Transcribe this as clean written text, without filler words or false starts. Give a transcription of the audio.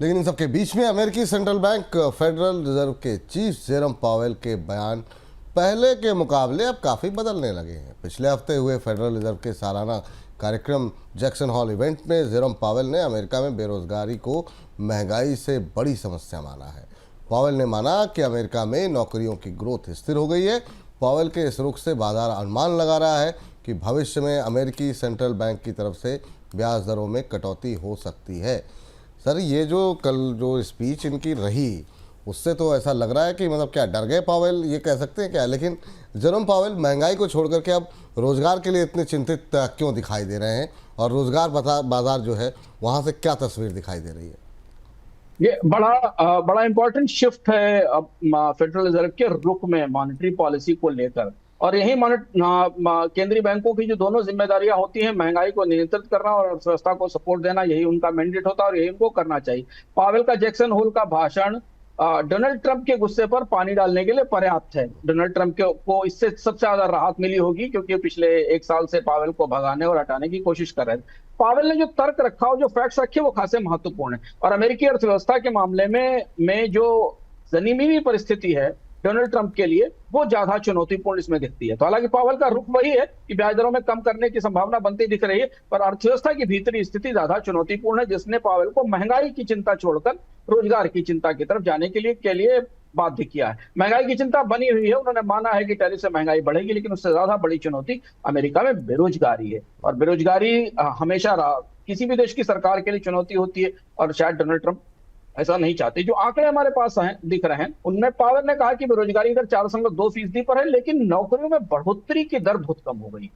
लेकिन इन सबके बीच में अमेरिकी सेंट्रल बैंक फेडरल रिजर्व के चीफ जेरम पावेल के बयान पहले के मुकाबले अब काफ़ी बदलने लगे हैं। पिछले हफ्ते हुए फेडरल रिजर्व के सालाना कार्यक्रम जैक्सन हॉल इवेंट में जेरम पावेल ने अमेरिका में बेरोजगारी को महंगाई से बड़ी समस्या माना है। पावेल ने माना कि अमेरिका में नौकरियों की ग्रोथ स्थिर हो गई है। पावेल के इस रुख से बाजार अनुमान लगा रहा है कि भविष्य में अमेरिकी सेंट्रल बैंक की तरफ से ब्याज दरों में कटौती हो सकती है। सर, ये जो कल जो स्पीच इनकी रही उससे तो ऐसा लग रहा है कि मतलब क्या डर गए पावेल, ये कह सकते हैं क्या? लेकिन जेरोम पावेल महंगाई को छोड़कर के अब रोजगार के लिए इतने चिंतित क्यों दिखाई दे रहे हैं और रोजगार बाजार जो है वहां से क्या तस्वीर दिखाई दे रही है? ये बड़ा इंपॉर्टेंट शिफ्ट है अब फेडरल रिजर्व के रुख में मॉनेटरी पॉलिसी को लेकर। और यही केंद्रीय बैंकों की जो दोनों जिम्मेदारियां होती हैं, महंगाई को नियंत्रित करना और अर्थव्यवस्था को सपोर्ट देना, यही उनका मैंडेट होता है और यही उनको करना चाहिए। पावेल का जैक्सन होल का भाषण डोनाल्ड ट्रंप के गुस्से पर पानी डालने के लिए पर्याप्त है। डोनाल्ड ट्रंप को इससे सबसे ज्यादा राहत मिली होगी, क्योंकि पिछले एक साल से पावेल को भगाने और हटाने की कोशिश कर रहे थे। पावेल ने जो तर्क रखा और जो फैक्ट्स रखे वो खासे महत्वपूर्ण है। और अमेरिकी अर्थव्यवस्था के मामले में जो जमीनी परिस्थिति है डोनाल्ड ट्रंप के लिए, वो ज्यादा चुनौतीपूर्ण इसमें दिखती है। तो हालांकि पावेल का रुख वही है कि ब्याज दरों में कम करने की संभावना बनती दिख रही है, पर अर्थव्यवस्था की भीतरी स्थिति ज्यादा चुनौतीपूर्ण है, जिसने पावेल को महंगाई की चिंता छोड़कर रोजगार की चिंता की तरफ जाने के लिए बाध्य किया है। महंगाई की चिंता बनी हुई है। उन्होंने माना है कि टैरिफ से महंगाई बढ़ेगी, लेकिन उससे ज्यादा बड़ी चुनौती अमेरिका में बेरोजगारी है। और बेरोजगारी हमेशा किसी भी देश की सरकार के लिए चुनौती होती है, और शायद डोनाल्ड ट्रंप ऐसा नहीं चाहते। जो आंकड़े हमारे पास दिख रहे हैं, उनमें पावेल ने कहा कि बेरोजगारी दर 4.2% पर है, लेकिन नौकरियों में बढ़ोतरी की दर बहुत कम हो गई।